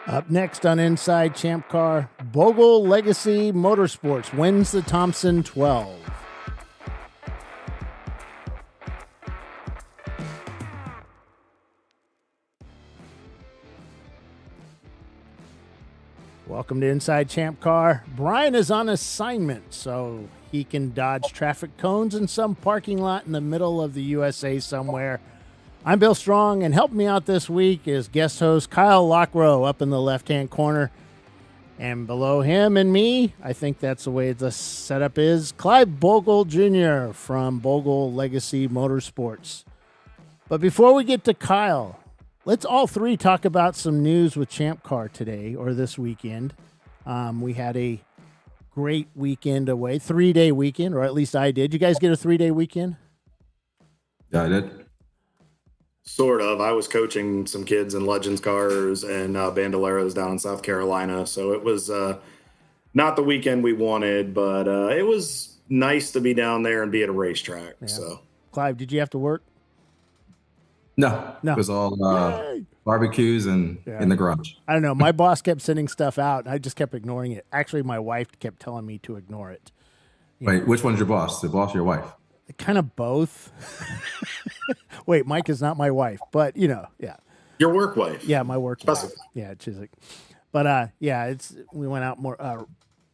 Up next on Inside ChampCar, Bogle Legacy Motorsports wins the Thompson 12. Welcome to Inside ChampCar. Brian is on assignment, so he can dodge traffic cones in some parking lot in the middle of the USA somewhere. I'm Bill Strong, and helping me out this week is guest host Kyle Lockrow up in the left-hand corner. And below him and me, I think that's the way the setup is, Clive Bogle Jr. from Bogle Legacy Motorsports. But before we get to Kyle, let's all three talk about some news with ChampCar today or this weekend. We had a great weekend away, 3-day weekend, or at least I did. You guys get a 3-day weekend? Yeah, I did. Sort of. I was coaching some kids in Legends cars and Bandoleros down in South Carolina. So it was not the weekend we wanted, but it was nice to be down there and be at a racetrack. Yeah. So, Clive, did you have to work? No. It was all barbecues and in the garage. I don't know. My boss kept sending stuff out, and I just kept ignoring it. Actually, my wife kept telling me to ignore it. Wait, which one's your boss? The boss or your wife? Kind of both. Wait, Mike is not my wife, but yeah. Your work wife. Yeah, my work wife. Yeah, Chiswick. But we went out more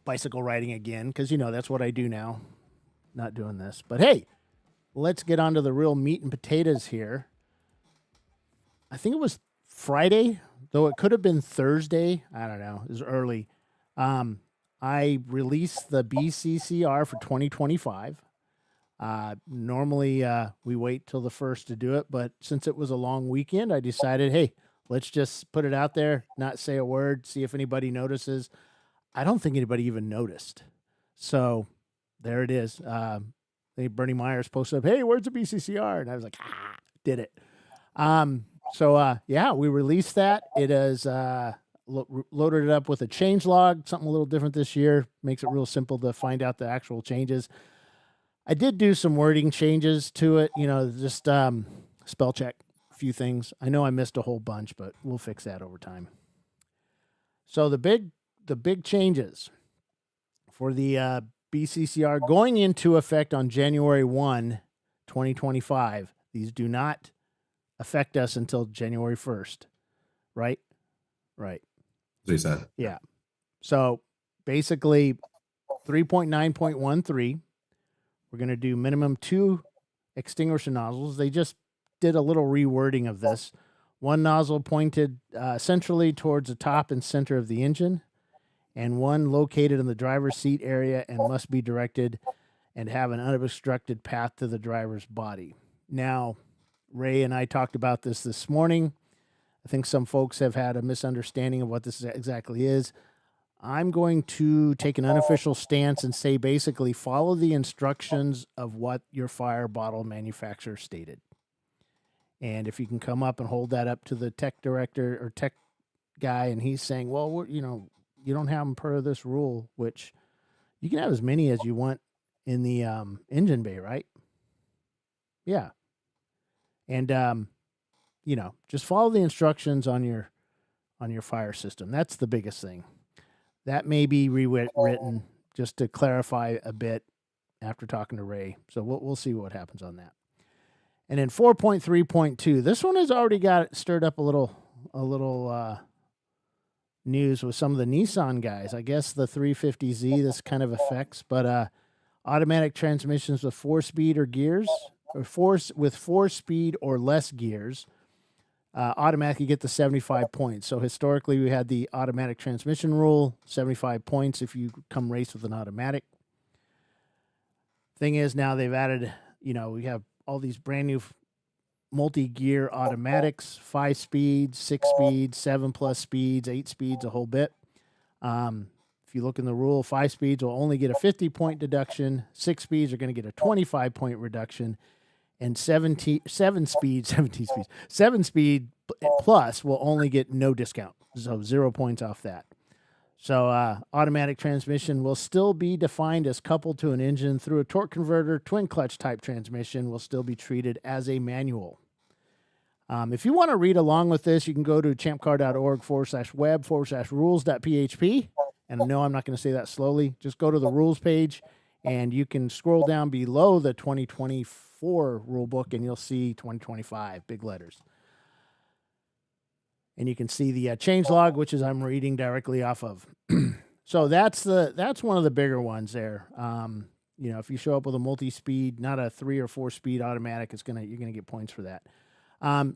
bicycle riding again because that's what I do now. Not doing this. But hey, let's get on to the real meat and potatoes here. I think it was Friday, though it could have been Thursday. I don't know. It was early. I released the BCCR for 2025. Normally we wait till the first to do it, but since it was a long weekend, I decided, hey, let's just put it out there, not say a word, see if anybody notices. I don't think anybody even noticed. So there it is. Bernie Myers posted up, hey, where's the BCCR? And I was like, did it. We released that. It is loaded it up with a change log, something a little different this year. Makes it real simple to find out the actual changes. I did do some wording changes to it, just spell check a few things. I know I missed a whole bunch, but we'll fix that over time. So the big changes for the BCCR going into effect on January 1, 2025. These do not affect us until January 1st, right? Right. That's what he said. Yeah. So basically 3.9.13. We're going to do minimum 2 extinguisher nozzles. They just did a little rewording of this. 1 nozzle pointed centrally towards the top and center of the engine, and 1 located in the driver's seat area and must be directed and have an unobstructed path to the driver's body. Now, Ray and I talked about this morning. I think some folks have had a misunderstanding of what this exactly is. I'm going to take an unofficial stance and say basically follow the instructions of what your fire bottle manufacturer stated. And if you can come up and hold that up to the tech director or tech guy and he's saying, well, you don't have them per this rule, which you can have as many as you want in the engine bay, right? Yeah. And, just follow the instructions on your fire system. That's the biggest thing. That may be rewritten just to clarify a bit after talking to Ray. So we'll see what happens on that. And then 4.3.2. This one has already got stirred up a little news with some of the Nissan guys. I guess the 350Z this kind of affects, but automatic transmissions with 4-speed or gears, or 4-speed or less gears. Automatically get the 75 points. So historically, we had the automatic transmission rule, 75 points if you come race with an automatic. Thing is, now they've added, we have all these brand new multi-gear automatics, 5 speeds, 6 speeds, 7+ speeds, 8 speeds, a whole bit. If you look in the rule, 5 speeds will only get a 50-point deduction. 6 speeds are going to get a 25-point reduction. And 7 speed plus will only get no discount. So 0 points off that. So automatic transmission will still be defined as coupled to an engine through a torque converter. Twin clutch type transmission will still be treated as a manual. If you want to read along with this, you can go to champcar.org/web/rules.php. And no, I'm not going to say that slowly. Just go to the rules page, and you can scroll down below the 2024 rule book, and you'll see 2025, big letters. And you can see the change log, which is I'm reading directly off of. So that's one of the bigger ones there. If you show up with a multi-speed, not a 3 or 4 speed automatic, you're gonna get points for that.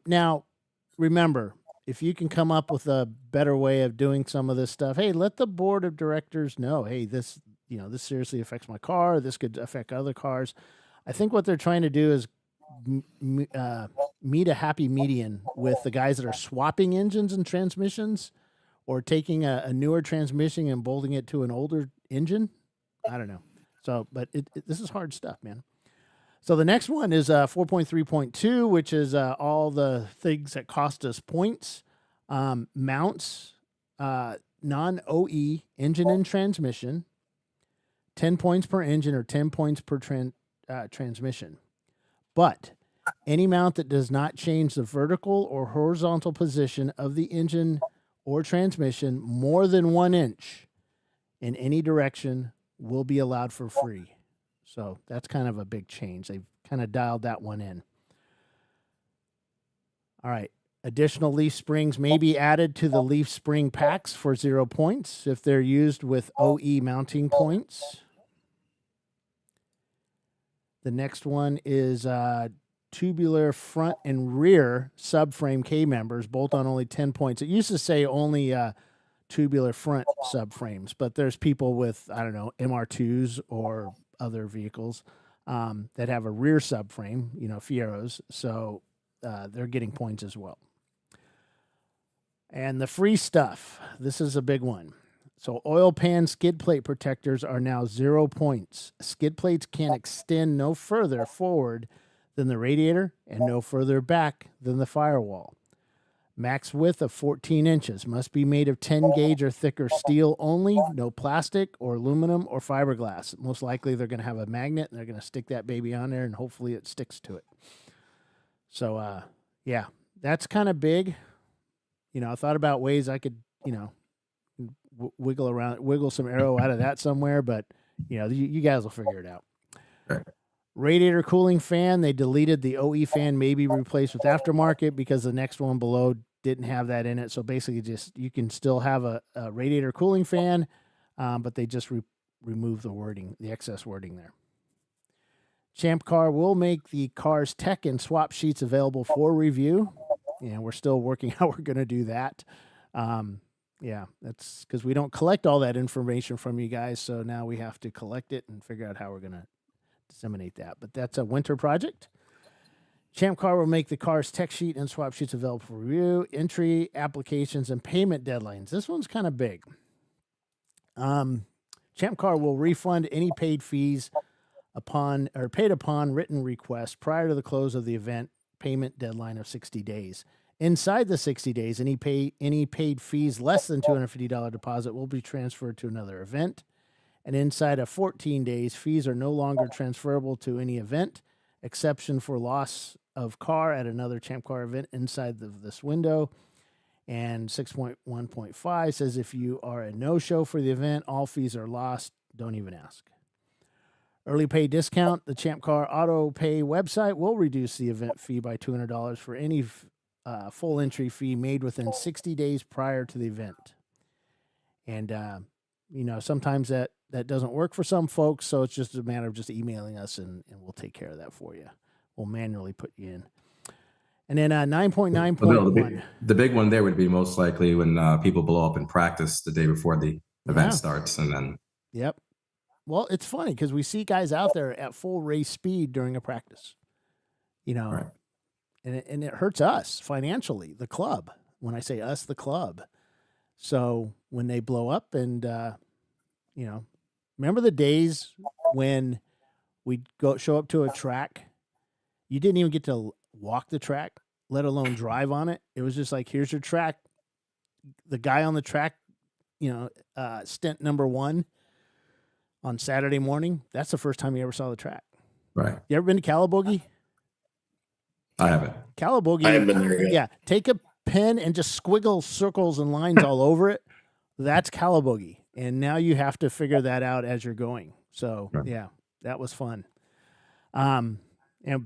Now, remember, if you can come up with a better way of doing some of this stuff, hey, let the board of directors know, hey, this seriously affects my car. This could affect other cars. I think what they're trying to do is meet a happy median with the guys that are swapping engines and transmissions, or taking a newer transmission and bolting it to an older engine. I don't know. So, but this is hard stuff, man. So the next one is 4.3.2, which is all the things that cost us points. Mounts, non-OE engine and transmission, 10 points per engine or 10 points per transmission. But any mount that does not change the vertical or horizontal position of the engine or transmission more than 1 inch in any direction will be allowed for free. So that's kind of a big change. They've kind of dialed that one in. All right. Additional leaf springs may be added to the leaf spring packs for 0 points if they're used with OE mounting points. The next one is tubular front and rear subframe K-members, bolt on only 10 points. It used to say only tubular front subframes, but there's people with, I don't know, MR2s or other vehicles that have a rear subframe, Fieros. So they're getting points as well. And the free stuff, this is a big one. So oil pan skid plate protectors are now 0 points. Skid plates can extend no further forward than the radiator and no further back than the firewall. Max width of 14 inches, must be made of 10 gauge or thicker steel only, no plastic or aluminum or fiberglass. Most likely they're going to have a magnet and they're going to stick that baby on there and hopefully it sticks to it. So, yeah, that's kind of big. I thought about ways I could, wiggle some arrow out of that somewhere, but, you guys will figure it out. Radiator cooling fan, they deleted the OE fan, may be replaced with aftermarket because the next one below didn't have that in it. So basically you can still have a radiator cooling fan, but they just remove the wording, the excess wording there. ChampCar will make the car's tech and swap sheets available for review. We're still working how we're going to do that. That's because we don't collect all that information from you guys. So now we have to collect it and figure out how we're going to disseminate that. But that's a winter project. ChampCar will make the car's tech sheet and swap sheets available for review, entry, applications, and payment deadlines. This one's kind of big. ChampCar will refund any paid fees paid upon written request prior to the close of the event payment deadline of 60 days. Inside the 60 days, any paid fees less than $250 deposit will be transferred to another event. And inside of 14 days, fees are no longer transferable to any event, exception for loss of car at another ChampCar event inside this window. And 6.1.5 says if you are a no-show for the event, all fees are lost. Don't even ask. Early pay discount. The ChampCar Auto Pay website will reduce the event fee by $200 for any full entry fee made within 60 days prior to the event. And, sometimes that doesn't work for some folks, so it's just a matter of just emailing us, and we'll take care of that for you. We'll manually put you in. And then 9.9.1. The big one there would be most likely when people blow up in practice the day before the event starts. And then. Yep. Well, it's funny because we see guys out there at full race speed during a practice, Right. and it hurts us financially, the club. When I say us, the club. So when they blow up and, remember the days when we'd show up to a track, you didn't even get to walk the track, let alone drive on it. It was just like, here's your track. The guy on the track, stint number 1 on Saturday morning, that's the first time you ever saw the track. Right. You ever been to Calabogie? I haven't. Calabogie. I haven't been there yet. Yeah, take a pen and just squiggle circles and lines all over it. That's Calabogie, and now you have to figure that out as you're going. So yeah, that was fun. And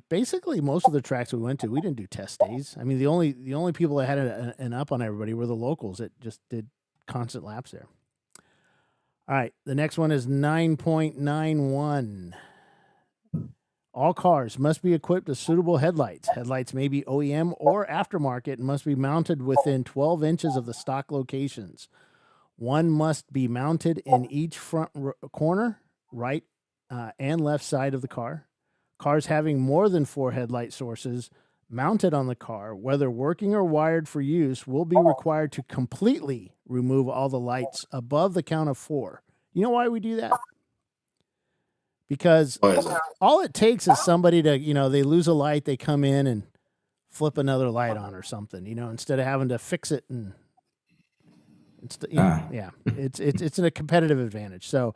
basically most of the tracks we went to, we didn't do test days. I mean, the only people that had an up on everybody were the locals that just did constant laps there. All right, the next one is 9.91. All cars must be equipped with suitable headlights. Headlights may be OEM or aftermarket and must be mounted within 12 inches of the stock locations. One must be mounted in each front corner, right and left side of the car. Cars having more than 4 headlight sources mounted on the car, whether working or wired for use, will be required to completely remove all the lights above the count of 4. You know why we do that? Because all it takes is somebody to, they lose a light, they come in and flip another light on or something, instead of having to fix it. And it's, it's a competitive advantage. So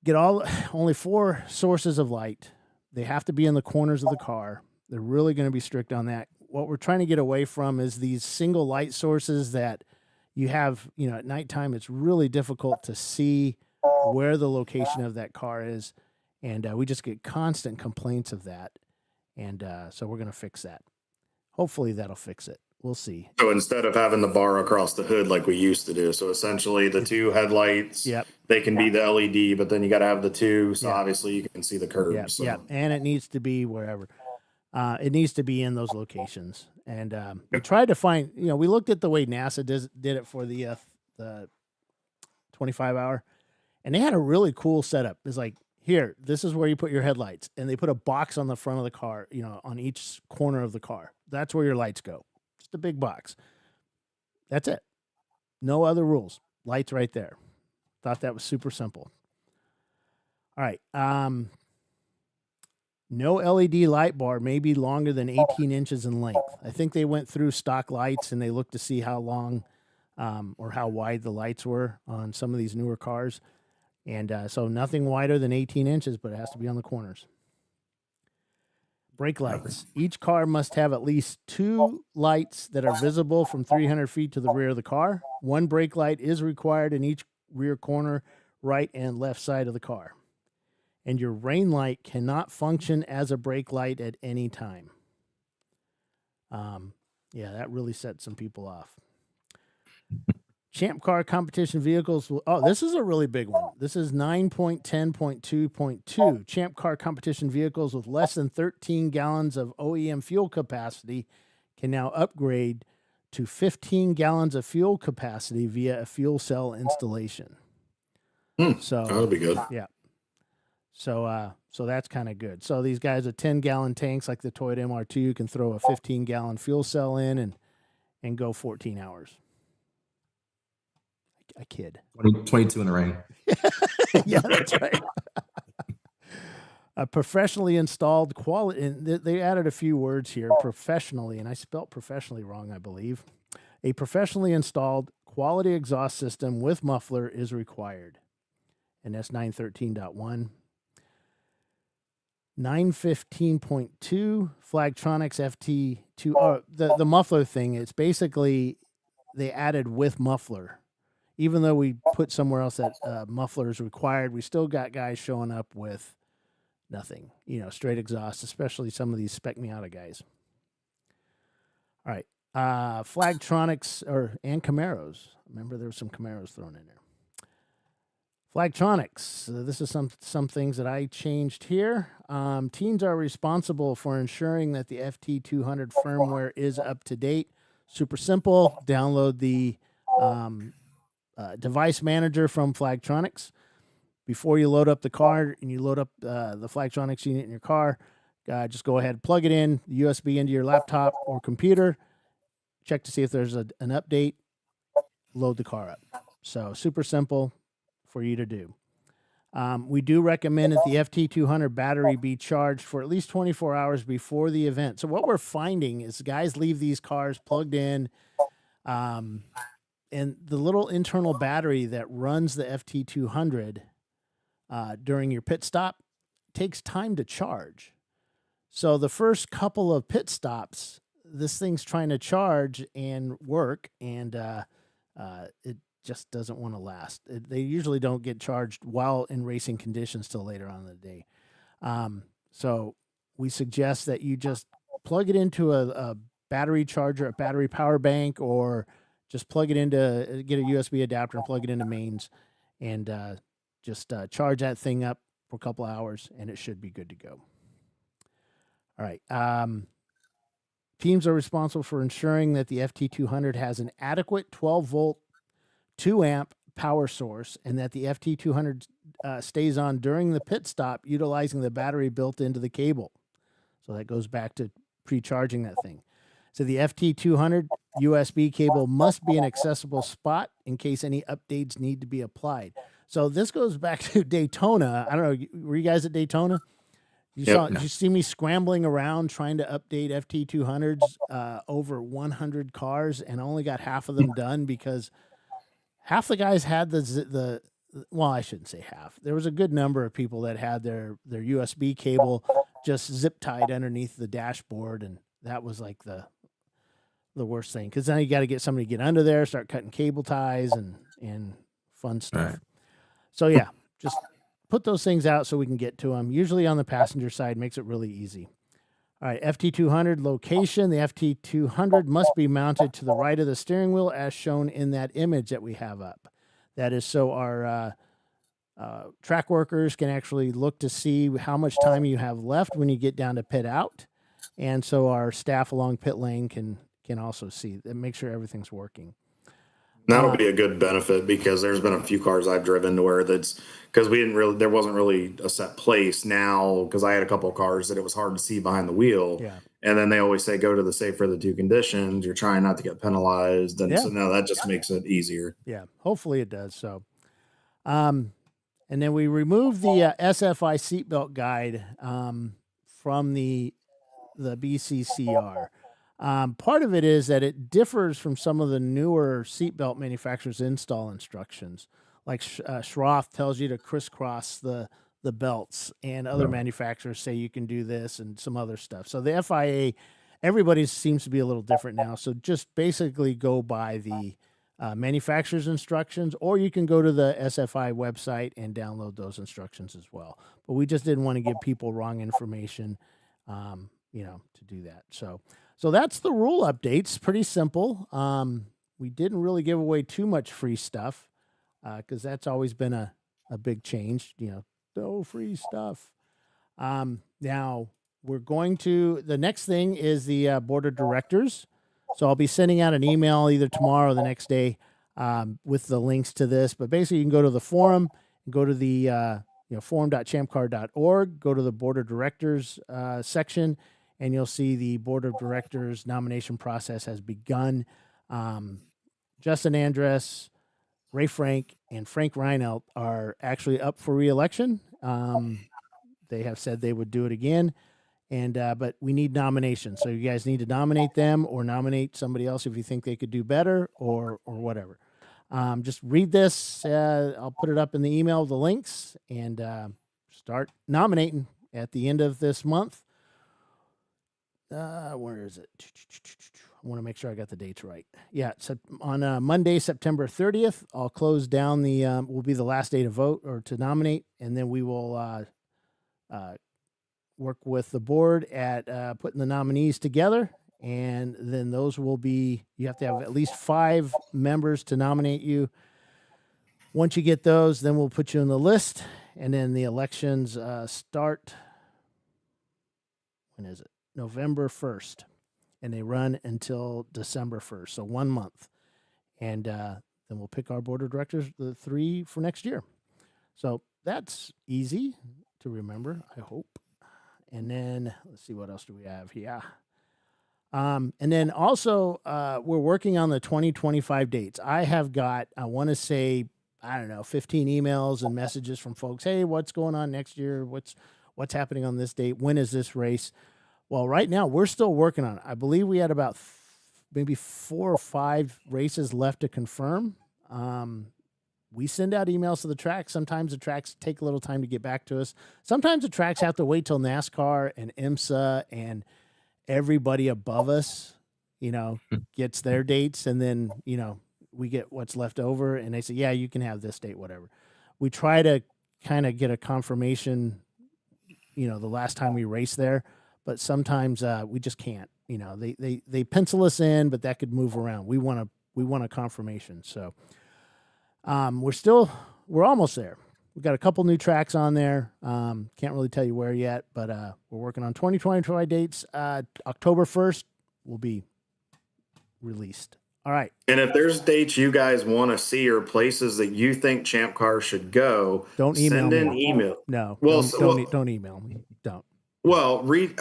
get only 4 sources of light. They have to be in the corners of the car. They're really going to be strict on that. What we're trying to get away from is these single light sources that you have, at nighttime. It's really difficult to see where the location of that car is. And we just get constant complaints of that. And so we're going to fix that. Hopefully that'll fix it. We'll see. So instead of having the bar across the hood like we used to do, so essentially the 2 headlights, they can be the LED, but then you got to have the 2. So obviously you can see the curves. Yeah. And it needs to be wherever. It needs to be in those locations. And we tried to find, we looked at the way NASA did it for the 25-hour, and they had a really cool setup. It's like, here, this is where you put your headlights, and they put a box on the front of the car, on each corner of the car. That's where your lights go. Just a big box. That's it. No other rules. Lights right there. Thought that was super simple. All right. No LED light bar may be longer than 18 inches in length. I think they went through stock lights and they looked to see how long or how wide the lights were on some of these newer cars. And so nothing wider than 18 inches, but it has to be on the corners. Brake lights. Each car must have at least 2 lights that are visible from 300 feet to the rear of the car. 1 brake light is required in each rear corner, right and left side of the car. And your rain light cannot function as a brake light at any time. That really set some people off. ChampCar competition vehicles. This is a really big one. This is 9.10.2.2. ChampCar competition vehicles with less than 13 gallons of OEM fuel capacity can now upgrade to 15 gallons of fuel capacity via a fuel cell installation. So that'll be good. Yeah. So that's kind of good. So these guys with 10-gallon tanks like the Toyota MR2 can throw a 15-gallon fuel cell in and go 14 hours. I kid. 22 in the rain. Yeah, that's right. A professionally installed quality, and they added a few words here, professionally, and I spelt professionally wrong, I believe. A professionally installed quality exhaust system with muffler is required. And that's 913.1. 915.2 Flagtronics FT2. The muffler thing, it's basically they added with muffler. Even though we put somewhere else that muffler is required, we still got guys showing up with nothing, straight exhaust, especially some of these Spec Miata guys. All right. Flagtronics and Camaros. Remember, there were some Camaros thrown in there. Flagtronics. This is some things that I changed here. Teams are responsible for ensuring that the FT200 firmware is up to date. Super simple. Download the device manager from Flagtronics. Before you load up the car and you load up the Flagtronics unit in your car, just go ahead and plug it in, USB into your laptop or computer. Check to see if there's an update. Load the car up. So super simple for you to do. We do recommend that the FT200 battery be charged for at least 24 hours before the event. So what we're finding is guys leave these cars plugged in, and the little internal battery that runs the FT200 during your pit stop takes time to charge. So the first couple of pit stops, this thing's trying to charge and work, and it just doesn't want to last. They usually don't get charged while in racing conditions till later on in the day. So we suggest that you just plug it into a battery charger, a battery power bank, or just plug it into, get a USB adapter and plug it into mains, and just charge that thing up for a couple hours, and it should be good to go. All right. Teams are responsible for ensuring that the FT200 has an adequate 12-volt, 2-amp power source, and that the FT200 stays on during the pit stop utilizing the battery built into the cable. So that goes back to pre-charging that thing. So the FT200 USB cable must be an accessible spot in case any updates need to be applied. So this goes back to Daytona. I don't know. Were you guys at Daytona? Did you see me scrambling around trying to update FT200s over 100 cars, and I only got half of them done because half the guys had well, I shouldn't say half. There was a good number of people that had their USB cable just zip tied underneath the dashboard, and that was like the worst thing, because then you got to get somebody to get under there, start cutting cable ties and fun stuff. Right. So yeah, just put those things out so we can get to them. Usually on the passenger side, makes it really easy. All right, FT200 location. The FT200 must be mounted to the right of the steering wheel as shown in that image that we have up. That is so our track workers can actually look to see how much time you have left when you get down to pit out. And so our staff along pit lane can also see and make sure everything's working. That'll be a good benefit, because there's been a few cars I've driven to where that's because there wasn't really a set place. Now, because I had a couple of cars that it was hard to see behind the wheel. Yeah. And then they always say, go to the safer of the two conditions. You're trying not to get penalized. And so now that just makes it easier. Yeah. Hopefully it does. So, and then we removed the SFI seatbelt guide from the BCCR. Part of it is that it differs from some of the newer seatbelt manufacturers' install instructions. Like Schroth tells you to crisscross the belts, and other manufacturers say you can do this and some other stuff. So the FIA, everybody seems to be a little different now. So just basically go by the manufacturer's instructions, or you can go to the SFI website and download those instructions as well. But we just didn't want to give people wrong information, to do that. So that's the rule updates. Pretty simple. We didn't really give away too much free stuff because that's always been a big change. No free stuff. Now we're going to, the next thing is the board of directors. So I'll be sending out an email either tomorrow or the next day with the links to this. But basically, you can go to the forum, go to the forum.champcar.org, go to the board of directors section, and you'll see the board of directors nomination process has begun. Justin Andress, Ray Frank, and Frank Reinelt are actually up for re-election. They have said they would do it again, but we need nominations. So you guys need to nominate them or nominate somebody else if you think they could do better or whatever. Just read this. I'll put it up in the email, the links, and start nominating at the end of this month. Where is it? I want to make sure I got the dates right. Yeah, so on Monday, September 30th, I'll close down will be the last day to vote or to nominate, and then we will work with the board at putting the nominees together, and then those will be, you have to have at least 5 members to nominate you. Once you get those, then we'll put you on the list, and then the elections start, when is it? November 1st, and they run until December 1st, so 1 month. And then we'll pick our board of directors, the 3 for next year. So that's easy to remember, I hope. And then let's see, what else do we have here? And then also we're working on the 2025 dates. I have got, I want to say, 15 emails and messages from folks. Hey, what's going on next year? What's happening on this date? When is this race? Well, right now we're still working on it. I believe we had about maybe 4 or 5 races left to confirm. we send out emails to the tracks. Sometimes the tracks take a little time to get back to us. Sometimes the tracks have to wait till NASCAR and IMSA and everybody above us, gets their dates. And then, we get what's left over and they say, yeah, you can have this date, whatever. We try to kind of get a confirmation, the last time we race there, but sometimes we just can't, they pencil us in, but that could move around. We want a confirmation. So we're almost there. We've got a couple new tracks on there. Can't really tell you where yet, but we're working on 2025 dates. October 1st will be released. All right. And if there's dates you guys want to see or places that you think ChampCar should go, don't email send me. an email. No, don't email me. Don't. Well, mention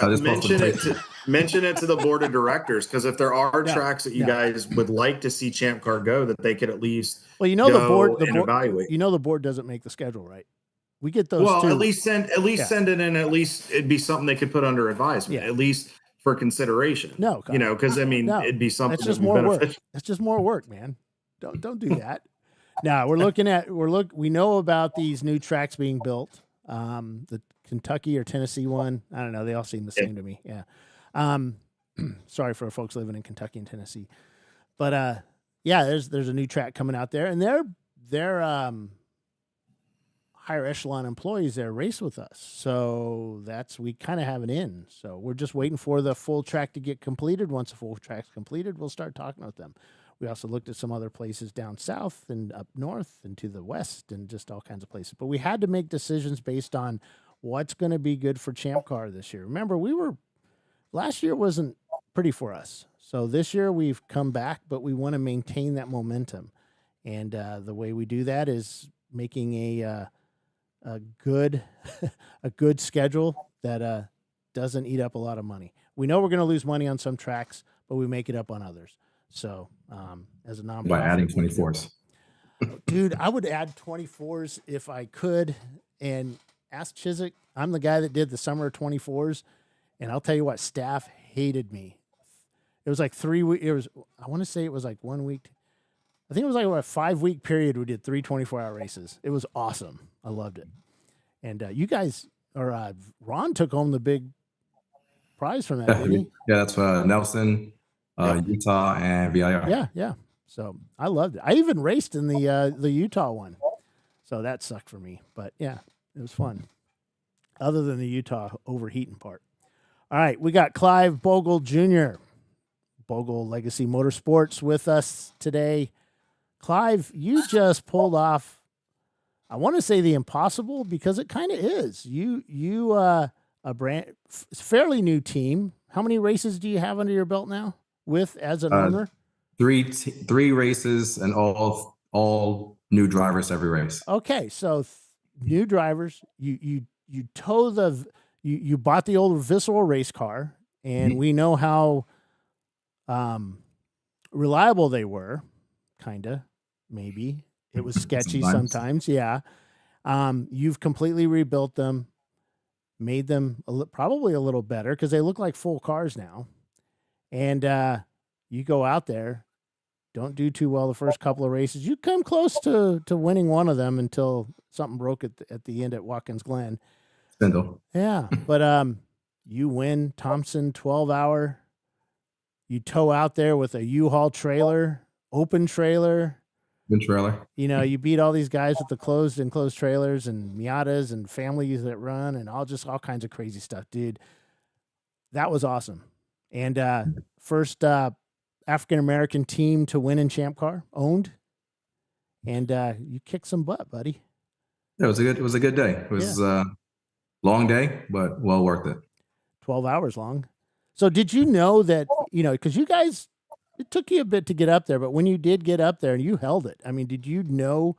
it to the board of directors, because if there are tracks that you guys would like to see ChampCar go, that they could at least the board evaluate. The board doesn't make the schedule, right? We get those. Well, at least send it in. At least it'd be something they could put under advisement. At least for consideration. No, because it'd be something. It's just more work. It's just more work, man. Don't do that. Now we know about these new tracks being built. The Kentucky or Tennessee one, I don't know. They all seem the same to me. Yeah. Sorry for folks living in Kentucky and Tennessee, but there's a new track coming out there, and they're higher echelon employees there race with us. So we kind of have an in. So we're just waiting for the full track to get completed. Once the full track's completed, we'll start talking with them. We also looked at some other places down south and up north and to the west and just all kinds of places. But we had to make decisions based on what's going to be good for ChampCar this year. Remember, last year wasn't pretty for us. So this year we've come back, but we want to maintain that momentum. And the way we do that is making a good schedule that doesn't eat up a lot of money. We know we're going to lose money on some tracks, but we make it up on others. So as a nonprofit, by adding 24s, dude, I would add 24s if I could. And ask Chiswick. I'm the guy that did the summer 24s, and I'll tell you what, staff hated me. It was like 3 weeks. I want to say it was like 1 week. I think it was like a 5-week period. We did 3 24-hour races. It was awesome. I loved it. And you guys, or Ron took home the big prize from that, didn't he? Yeah, that's Nelson, Utah, and VIR. Yeah. So I loved it. I even raced in the Utah one. So that sucked for me. But yeah, it was fun. Other than the Utah overheating part. All right, we got Clive Bogle Jr., Bogle Legacy Motorsports, with us today. Clive, you just pulled off, I want to say the impossible, because it kind of is. You a fairly new team. How many races do you have under your belt now as an owner? Three races, and all new drivers every race. Okay, so new drivers. You bought the old Visceral race car, and we know how reliable they were. Kinda, maybe it was sketchy sometimes. Yeah, you've completely rebuilt them, made them probably a little better because they look like full cars now. And you go out there, don't do too well the first couple of races. You come close to winning one of them until something broke at the end at Watkins Glen. Spindle. Yeah, but you win Thompson 12-hour. You tow out there with a U-Haul trailer, open trailer. You beat all these guys with the closed and enclosed trailers and Miatas and families that run and all kinds of crazy stuff, dude. That was awesome. And first African-American team to win in ChampCar, owned. And you kicked some butt, buddy. Yeah, it was a good day. It was a long day, but well worth it. 12 hours long. So did you know that, because you guys, it took you a bit to get up there, but when you did get up there and you held it, I mean, did you know?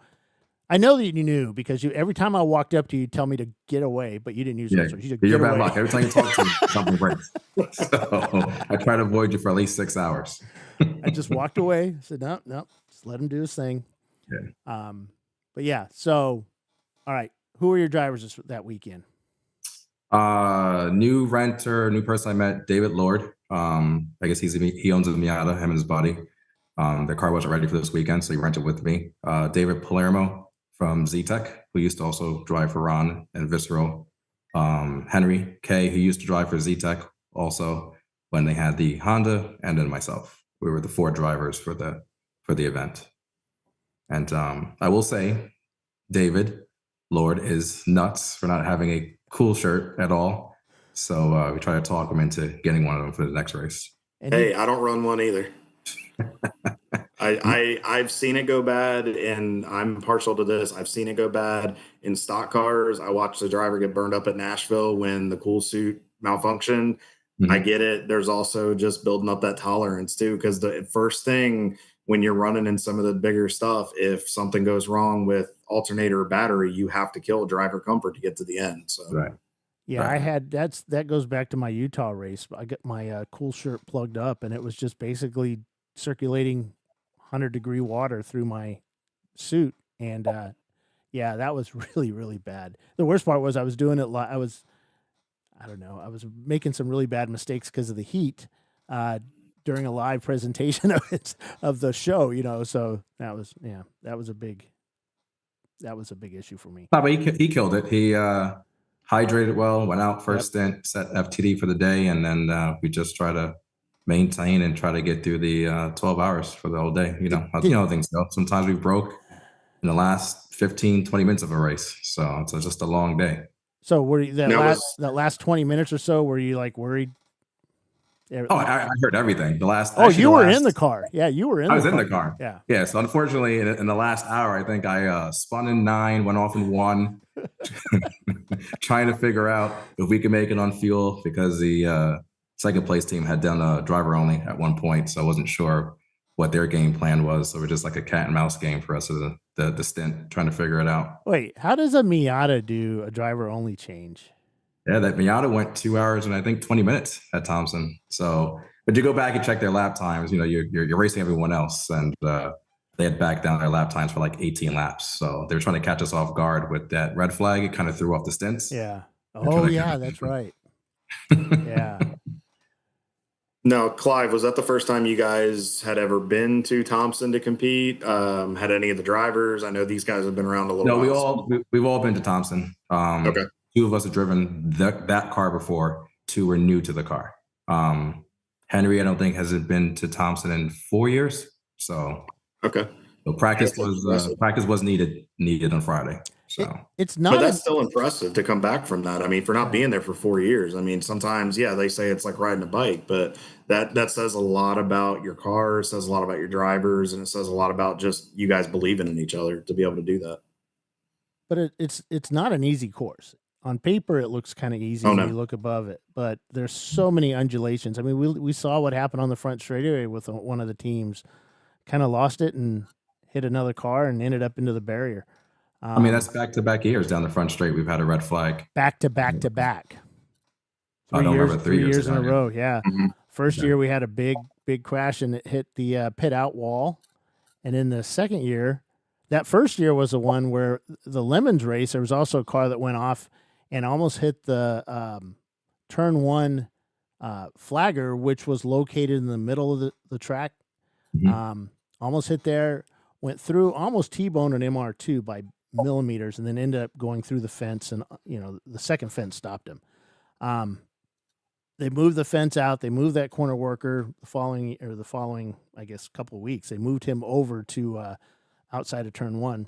I know that you knew because every time I walked up to you, tell me to get away, but you didn't use those words. You're bad luck. Every time you talk to me, something breaks. So I try to avoid you for at least 6 hours. I just walked away. I said, no, just let him do his thing. Yeah. But yeah, so, all right. Who were your drivers that weekend? New person I met, David Lord. I guess he owns a Miata, him and his buddy. The car wasn't ready for this weekend, so he rented with me. David Palermo from Z-Tech, who used to also drive for Ron and Visceral. Henry K, who used to drive for Z-Tech also when they had the Honda, and then myself. We were the 4 drivers for the event. And I will say, David Lord is nuts for not having a cool shirt at all. So we try to talk him into getting one of them for the next race. Hey, I don't run one either. I've seen it go bad, and I'm partial to this. I've seen it go bad in stock cars. I watched the driver get burned up at Nashville when the cool suit malfunctioned. Mm-hmm. I get it. There's also just building up that tolerance too, because the first thing when you're running in some of the bigger stuff, if something goes wrong with alternator or battery, you have to kill driver comfort to get to the end. So right. Yeah, right. That goes back to my Utah race. I got my cool shirt plugged up, and it was just basically circulating 100-degree water through my suit. And yeah, that was really, really bad. The worst part was I was doing it I was making some really bad mistakes because of the heat during a live presentation of the show, so that was a big issue for me. No, but he killed it. He hydrated well, went out first stint, set FTD for the day, and then we just try to maintain and try to get through the 12 hours for the whole day. Things go. Sometimes we broke in the last 15, 20 minutes of a race. So it's just a long day. So were you that last 20 minutes or so, were you like worried? Oh, I heard everything. You were in the car. Yeah, you were in. I was in the car. Yeah. Yeah. So unfortunately, in the last hour, I think I spun in 9, went off in 1, trying to figure out if we could make it on fuel because the second place team had done a driver only at one point, so I wasn't sure what their game plan was. So we're just like a cat and mouse game for us as the stint, trying to figure it out. Wait, how does a Miata do a driver only change? Yeah, that Miata went 2 hours and I think 20 minutes at Thompson. So, but you go back and check their lap times, you're racing everyone else, and they had backed down their lap times for like 18 laps. So they were trying to catch us off guard with that red flag. It kind of threw off the stints. Yeah. Oh yeah, that's right. Yeah. Now, Clive, was that the first time you guys had ever been to Thompson to compete? Had any of the drivers? I know these guys have been around a little while. No, we've all been to Thompson. Okay. 2 of us have driven that car before. 2 were new to the car. Henry, I don't think, hasn't been to Thompson in 4 years. So okay. So practice was needed on Friday. So it's not. But that's still impressive to come back from that. I mean, for not being there for 4 years. I mean, sometimes, they say it's like riding a bike, but that says a lot about your car, says a lot about your drivers, and it says a lot about just you guys believing in each other to be able to do that. But it's not an easy course. On paper, it looks kind of easy when you look above it, but there's so many undulations. I mean, we saw what happened on the front straightaway with one of the teams, kind of lost it and hit another car and ended up into the barrier. I mean, that's back-to-back years down the front straight. We've had a red flag. Back-to-back. I don't remember 3 years in a row. Yeah. Mm-hmm. First year we had a big crash and it hit the pit out wall, and in the second year, that first year was the one where the Lemons race. There was also a car that went off and almost hit the turn 1 flagger, which was located in the middle of the track. Mm-hmm. Almost hit there, went through, almost T-boned an MR2 by millimeters, and then ended up going through the fence, and the second fence stopped him. They moved the fence out. They moved that corner worker the following, I guess, couple of weeks. They moved him over to outside of turn 1,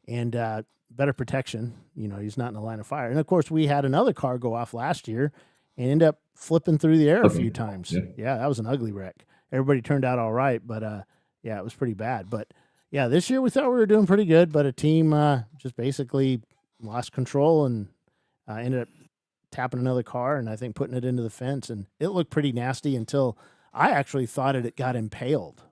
and better protection. He's not in the line of fire. And of course, we had another car go off last year and end up flipping through the air a few times. Yeah, that was an ugly wreck. Everybody turned out all right, but yeah, it was pretty bad. But yeah, this year we thought we were doing pretty good, but a team just basically lost control and ended up tapping another car and I think putting it into the fence, and it looked pretty nasty until I actually thought it got impaled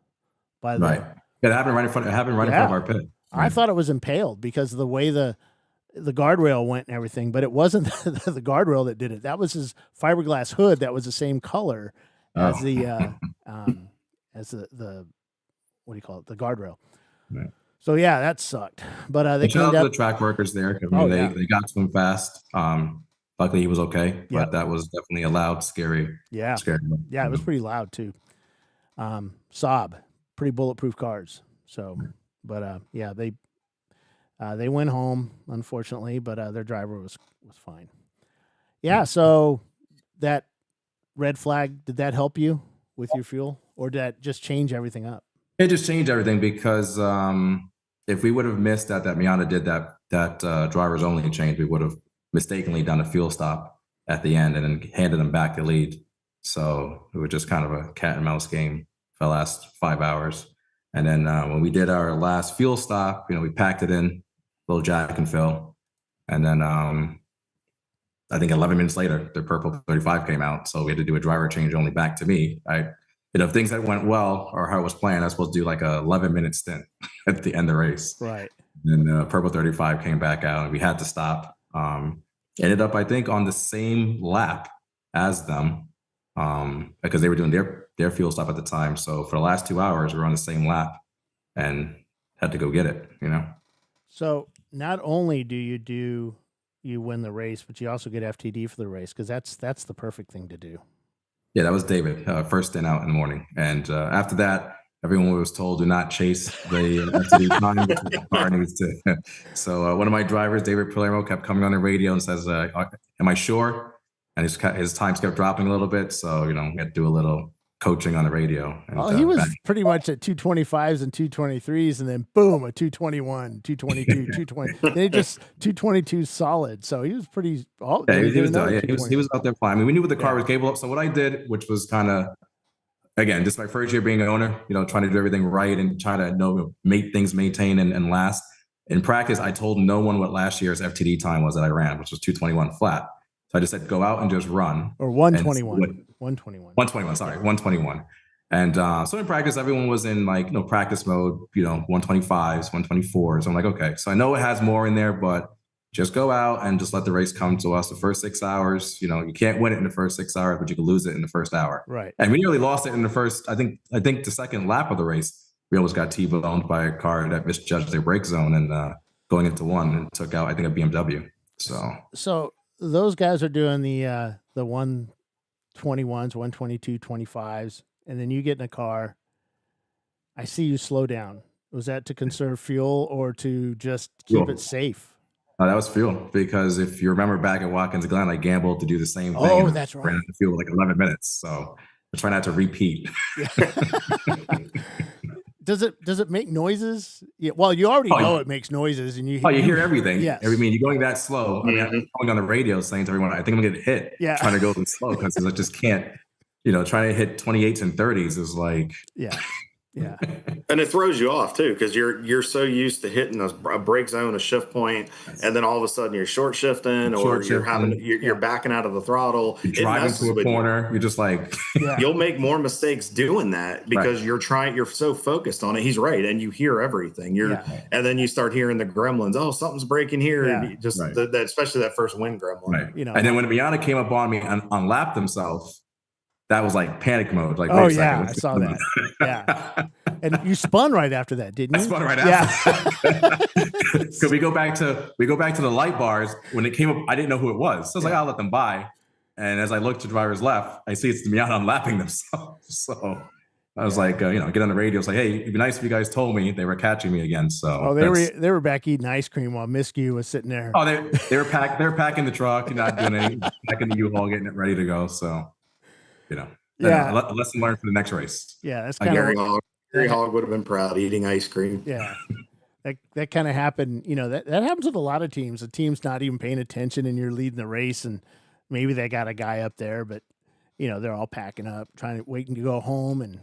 by the. Right. Yeah, it happened right in front. It happened right in front of our pit. I thought it was impaled because of the way the guardrail went and everything, but it wasn't the guardrail that did it. That was his fiberglass hood that was the same color as the what do you call it? The guardrail. Right. So yeah, that sucked. But they cleaned up the track workers there. They got to him fast. Luckily he was okay, but that was definitely a loud, scary. Yeah. Scary. Yeah, it was pretty loud too. Saab, pretty bulletproof cars. So, but yeah, they went home unfortunately, but their driver was fine. Yeah. So that red flag, did that help you with your fuel, or did that just change everything up? It just changed everything because if we would have missed that Miata did that drivers only change, we would have mistakenly done a fuel stop at the end and then handed them back the lead. So it was just kind of a cat and mouse game for the last 5 hours. And then when we did our last fuel stop, we packed it in, little jack and fill, and then I think 11 minutes later, the purple 35 came out. So we had to do a driver change only back to me. If things that went well or how it was planned, I was supposed to do like a 11-minute stint at the end of the race. Right. And then purple 35 came back out and we had to stop. Ended up, I think, on the same lap as them because they were doing their fuel stop at the time. So for the last 2 hours, we were on the same lap and had to go get it, So not only do you win the race, but you also get FTD for the race, because that's the perfect thing to do. Yeah, that was David, first stint out in the morning. And after that, everyone was told do not chase the FTD time, which the car needs to. So one of my drivers, David Palermo, kept coming on the radio and says, am I sure? And his times kept dropping a little bit. So, we had to do a little coaching on the radio. And, he was pretty much at 225s and 223s, and then boom, a 221, 222, 220. They just 222 solid. So he was pretty. Yeah, he was out there flying. I mean, we knew what the car was capable of. So what I did, which was kind of, again, just my first year being an owner, trying to do everything right and trying to make things maintain and last. In practice, I told no one what last year's FTD time was that I ran, which was 221 flat. So I just said, go out and just run. Or 121. 121. 121, sorry, 121. And so in practice, everyone was in practice mode, 125s, 124s. I'm like, okay, so I know it has more in there, but just go out and just let the race come to us. The first 6 hours, you can't win it in the first 6 hours, but you can lose it in the first hour. Right. And we nearly lost it in the first, I think the second lap of the race, we almost got T-boned by a car that misjudged their brake zone and going into one and took out, I think, a BMW. So those guys are doing the 121s, 122, 25s, and then you get in a car. I see you slow down. Was that to conserve fuel or to just keep it safe? That was fuel, because if you remember back at Watkins Glen, I gambled to do the same thing. Oh, that's right. Ran out of fuel like 11 minutes. So I try not to repeat. Does it make noises? Yeah. Well, you already know it makes noises, and you hear everything. Yes. I mean, you're going that slow. I mean, I'm going on the radio saying to everyone, I think I'm gonna get hit. Yeah. Trying to go slow because I just can't. Trying to hit 28s and 30s is like. Yeah. Yeah. And it throws you off too, because you're so used to hitting a brake zone, a shift point, and then all of a sudden you're short shifting, or you're backing out of the throttle. You're driving to a corner. You're just like you'll make more mistakes doing that because you're so focused on it. He's right, and you hear everything. And then you start hearing the gremlins. Oh, something's breaking here. Yeah. Just that, especially that first wind gremlin. Right. And then when Miata came up on me and unlapped himself, that was like panic mode. Like, oh yeah, I saw that. Yeah, and you spun right after that, didn't you? I spun right after. So we go back to the light bars. When it came up, I didn't know who it was. So I was like, I'll let them by. And as I look to driver's left, I see it's the Miata unlapping themselves. So I was like, get on the radio. It's like, hey, it'd be nice if you guys told me they were catching me again. So they were back eating ice cream while Miskew was sitting there. Oh, they were packing the truck, not doing anything, back in the U-Haul, getting it ready to go. So. A lesson learned for the next race. Yeah, that's kind of Gary Hogg would have been proud eating ice cream. Yeah, that kind of happened. That happens with a lot of teams. The team's not even paying attention, and you're leading the race, and maybe they got a guy up there, but they're all packing up, waiting to go home, and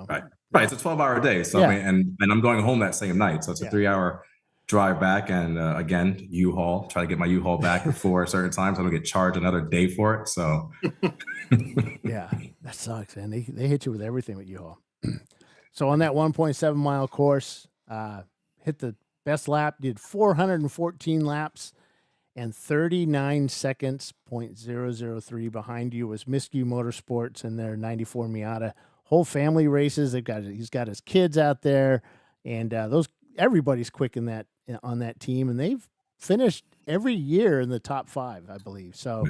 right. It's a 12-hour day, so I mean, and I'm going home that same night, so it's a 3-hour drive back, and again, U-Haul, try to get my U-Haul back before a certain time so I don't get charged another day for it. So yeah, that sucks, man. They hit you with everything with U-Haul. So on that 1.7 mile course, hit the best lap, did 414 laps, and 39 seconds, 0.003 behind you was Miskew Motorsports and their 94 Miata. Whole family races. He's got his kids out there, and everybody's quick on that team, and they've finished every year in the top 5, I believe. So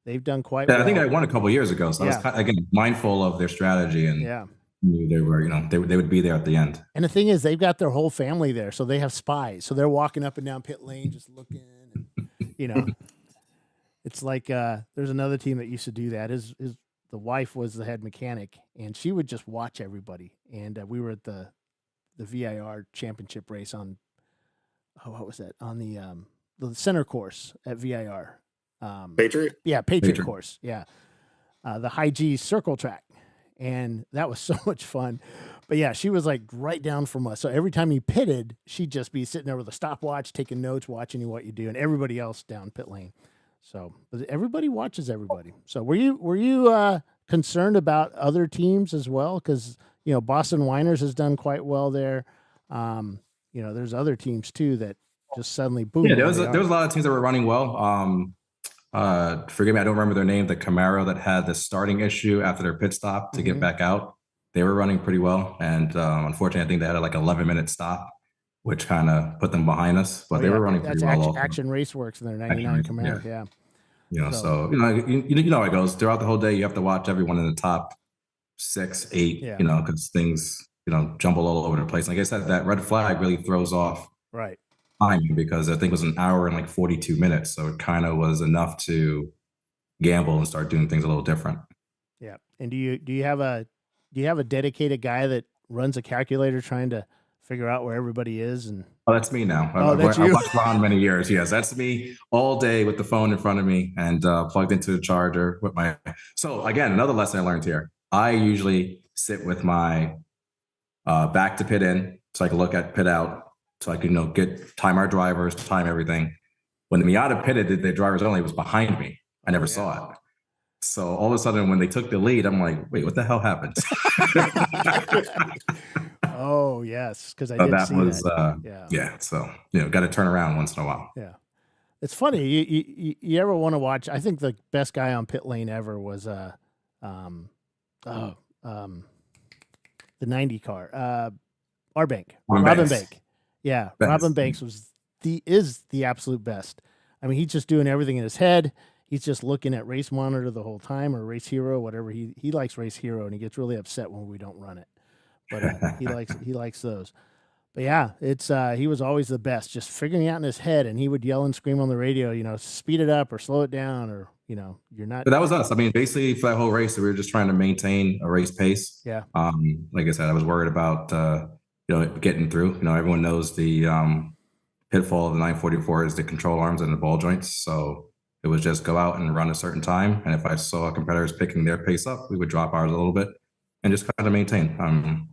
they've done quite well. I think I won a couple of years ago, so I was again mindful of their strategy and knew they were, they would be there at the end. And the thing is, they've got their whole family there, so they have spies. So they're walking up and down pit lane, just looking, and it's like there's another team that used to do that. His the wife was the head mechanic, and she would just watch everybody. And we were at the VIR championship race on, what was that, on the center course at VIR. Patriot? Yeah, Patriot course. Yeah. The high G circle track. And that was so much fun. But yeah, she was like right down from us. So every time he pitted, she'd just be sitting there with a stopwatch, taking notes, watching you what you do, and everybody else down pit lane. So, but everybody watches everybody. So were you concerned about other teams as well? Because Boston Winers has done quite well there. There's other teams too that just suddenly boom. Yeah, there was a lot of teams that were running well. Forgive me, I don't remember their name. The Camaro that had the starting issue after their pit stop to get back out. They were running pretty well, and unfortunately, I think they had like 11-minute stop, which kind of put them behind us. But they were running pretty well. Action Raceworks and their '99 Camaro, yeah. So you know how it goes throughout the whole day. You have to watch everyone in the top 6, 8, because things jumble all over the place. Like I said, that red flag really throws off timing, because I think it was an hour and like 42 minutes, so it kind of was enough to gamble and start doing things a little different. Yeah, and do you have a dedicated guy that runs a calculator trying to figure out where everybody is? And that's me now. That's you? I watched Ron many years. Yes, that's me all day with the phone in front of me and plugged into the charger with my. So again, another lesson I learned here. I usually sit with my back to pit in, so I can look at pit out, so I can time our drivers, time everything. When the Miata pitted, the drivers only was behind me. I never saw it. So all of a sudden, when they took the lead, I'm like, wait, what the hell happened? Oh, yes, because I did see that. Yeah. So, got to turn around once in a while. Yeah. It's funny. You ever want to watch, I think the best guy on pit lane ever was the 90 car, Robin Bank. Yeah, Robin Banks is the absolute best. I mean, he's just doing everything in his head. He's just looking at Race Monitor the whole time, or Race Hero, whatever. He likes Race Hero, and he gets really upset when we don't run it. But he likes those. But yeah, it's he was always the best, just figuring it out in his head, and he would yell and scream on the radio, speed it up or slow it down, or you're not. But that was us. I mean, basically for that whole race, we were just trying to maintain a race pace. Yeah. Like I said, I was worried about getting through. Everyone knows the pitfall of the 944 is the control arms and the ball joints. So it was just go out and run a certain time, and if I saw competitors picking their pace up, we would drop ours a little bit and just kind of maintain.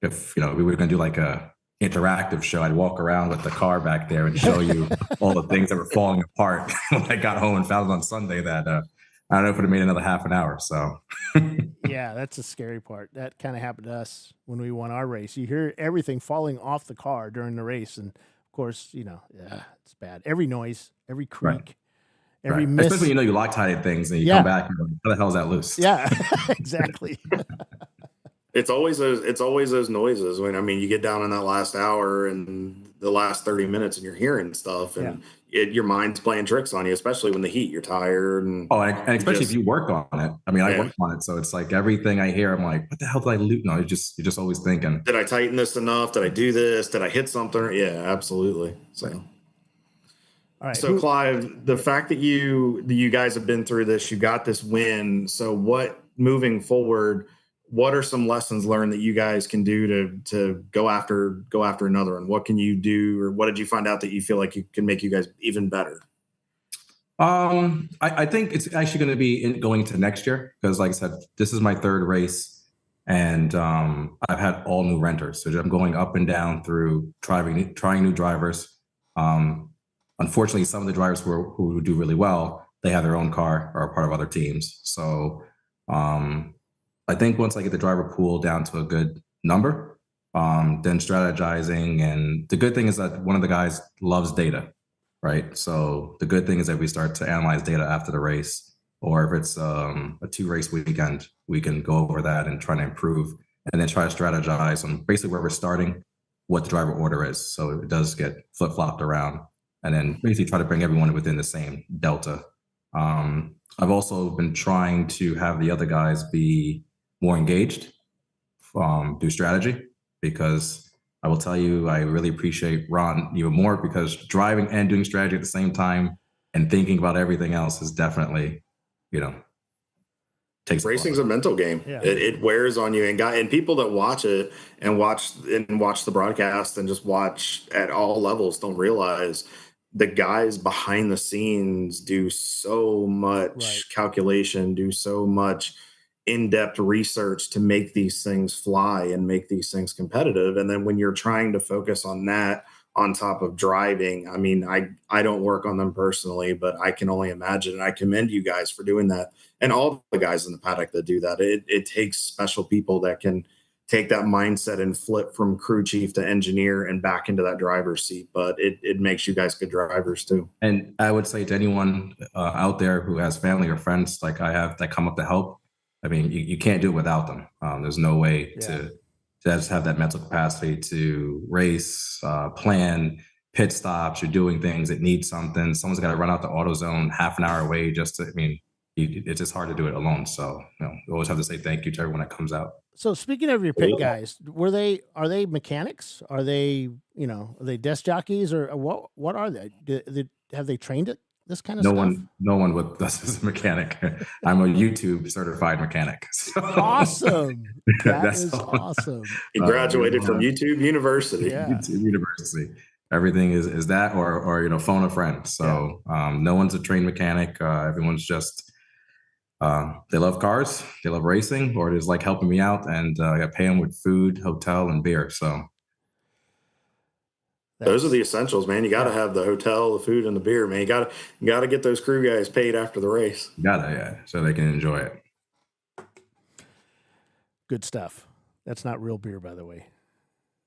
If we were going to do like a interactive show, I'd walk around with the car back there and show you all the things that were falling apart when I got home and found it on Sunday that I don't know if it would have made another half an hour. So yeah, that's the scary part. That kind of happened to us when we won our race. You hear everything falling off the car during the race, and of course, it's bad. Every noise, every creak, every miss. Especially you Loctite things and you come back and how the hell is that loose? Yeah, exactly. It's always those noises when you get down in that last hour and the last 30 minutes and you're hearing stuff and your mind's playing tricks on you, especially when the heat, you're tired and especially if you work on it. I mean, I work on it, so it's like everything I hear, I'm like, what the hell did I loot? No, you're just always thinking, did I tighten this enough? Did I do this? Did I hit something? Yeah, absolutely. So. All right. So Clive, the fact that you guys have been through this, you got this win. So moving forward, what are some lessons learned that you guys can do to go after another one? What can you do, or what did you find out that you feel like you can make you guys even better? I think it's actually going to be going to next year, because like I said, this is my third race, and I've had all new renters. So I'm going up and down through trying new drivers. Unfortunately, some of the drivers who do really well, they have their own car or are part of other teams. So I think once I get the driver pool down to a good number, then strategizing. And the good thing is that one of the guys loves data, right? So the good thing is that we start to analyze data after the race, or if it's a 2-race weekend, we can go over that and try to improve, and then try to strategize on basically where we're starting, what the driver order is. So it does get flip-flopped around, and then basically try to bring everyone within the same delta. I've also been trying to have the other guys be more engaged do strategy, because I will tell you, I really appreciate Ron even more, because driving and doing strategy at the same time and thinking about everything else is definitely, takes Racing's a mental game. Yeah. It wears on you, and people that watch it and watch the broadcast and just watch at all levels don't realize the guys behind the scenes do so much calculation, do so much in-depth research to make these things fly and make these things competitive. And then when you're trying to focus on that on top of driving, I mean, I don't work on them personally, but I can only imagine, and I commend you guys for doing that, and all the guys in the paddock that do that. It takes special people that can take that mindset and flip from crew chief to engineer and back into that driver's seat. But it makes you guys good drivers too. And I would say to anyone out there who has family or friends like I have that come up to help, I mean, you can't do it without them. There's no way to just have that mental capacity to race, plan, pit stops. You're doing things that need something. Someone's got to run out the auto zone half an hour away just to, it's just hard to do it alone. So, you always have to say thank you to everyone that comes out. So speaking of your pit guys, are they mechanics? Are they desk jockeys, or what are they? Have they trained it? This kind of stuff? No one with us is a mechanic. I'm a YouTube certified mechanic. So. Awesome. That's awesome. He graduated from YouTube University. Yeah. YouTube University. Everything is that or phone a friend. So no one's a trained mechanic. Everyone's just they love cars, they love racing, or it is like helping me out, and I pay them with food, hotel, and beer. So those are the essentials, man. You got to have the hotel, the food, and the beer, man. You got to get those crew guys paid after the race. So they can enjoy it. Good stuff. That's not real beer, by the way.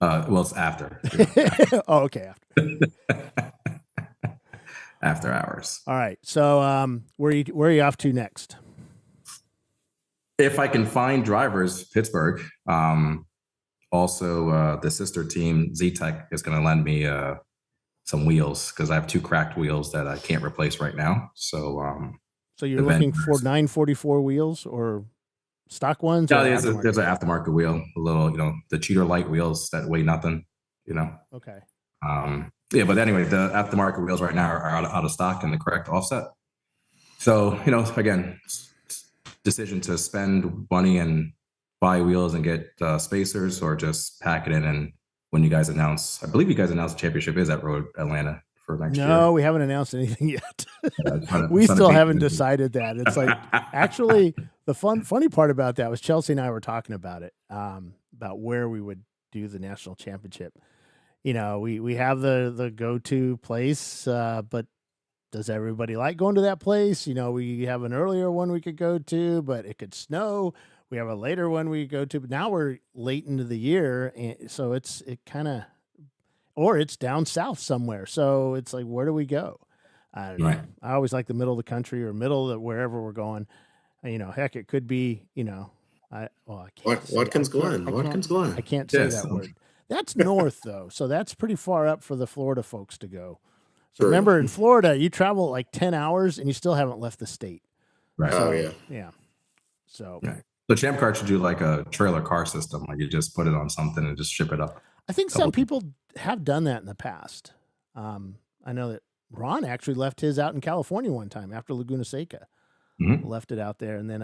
Well, it's after. Oh, okay. After hours. All right. So, where are you off to next? If I can find drivers, Pittsburgh. Also, the sister team, Z-Tech, is going to lend me some wheels, because I have 2 cracked wheels that I can't replace right now. So, so you're looking for 944 wheels or stock ones? No, there's an aftermarket wheel, a little, the cheater light wheels that weigh nothing, Okay. But anyway, the aftermarket wheels right now are out of stock and the correct offset. So, again, decision to spend money and buy wheels and get spacers, or just pack it in. And when you guys announce, I believe you guys announced the championship is at Road Atlanta for next year. No, we haven't announced anything yet. We still haven't decided that. It's like, actually, the funny part about that was Chelsea and I were talking about it, about where we would do the national championship. We have the go-to place, but does everybody like going to that place? We have an earlier one we could go to, but it could snow. We have a later one we go to, but now we're late into the year, and so it's down south somewhere. So it's like, where do we go? I don't know. I always like the middle of the country or middle of wherever we're going. Heck, it could be, I can't. Watkins Glen. I can't say that word. That's north though, so that's pretty far up for the Florida folks to go. So remember, in Florida, you travel like 10 hours and you still haven't left the state. Right. So, yeah. Yeah. So. Right. So ChampCar should do like a trailer car system, like you just put it on something and just ship it up. I think some people have done that in the past. I know that Ron actually left his out in California one time after Laguna Seca. Mm-hmm. Left it out there, and then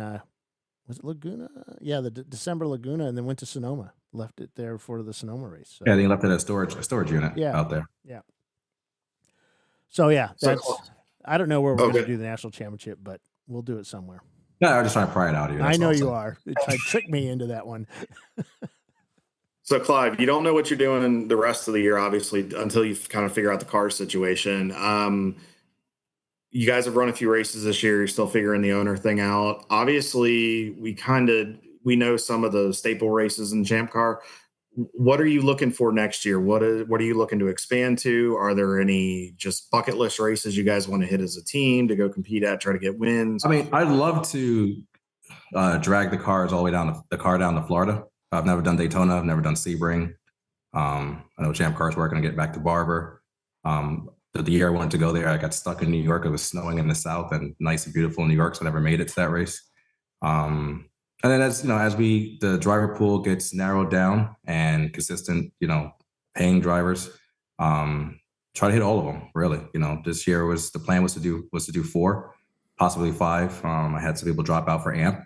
was it Laguna? Yeah, the December Laguna, and then went to Sonoma. Left it there for the Sonoma race. So. Yeah, they left it as a storage unit out there. Yeah. So I don't know where we're going to do the national championship, but we'll do it somewhere. No, I'm just trying to pry it out of you. I know you are. You tried to trick me into that one. So, Clive, you don't know what you're doing the rest of the year, obviously, until you kind of figure out the car situation. You guys have run a few races this year. You're still figuring the owner thing out. Obviously, we know some of the staple races in ChampCar. What are you looking for next year? What are you looking to expand to? Are there any just bucket list races you guys want to hit as a team to go compete at, try to get wins? I mean, I'd love to drag the cars all the way down to Florida. I've never done Daytona. I've never done Sebring. I know ChampCar's working to get back to Barber. The year I wanted to go there, I got stuck in New York. It was snowing in the south and nice and beautiful in New York, so I never made it to that race. And then as the driver pool gets narrowed down and consistent, paying drivers, try to hit all of them really. This year the plan was to do 4, possibly 5. I had some people drop out for AMP,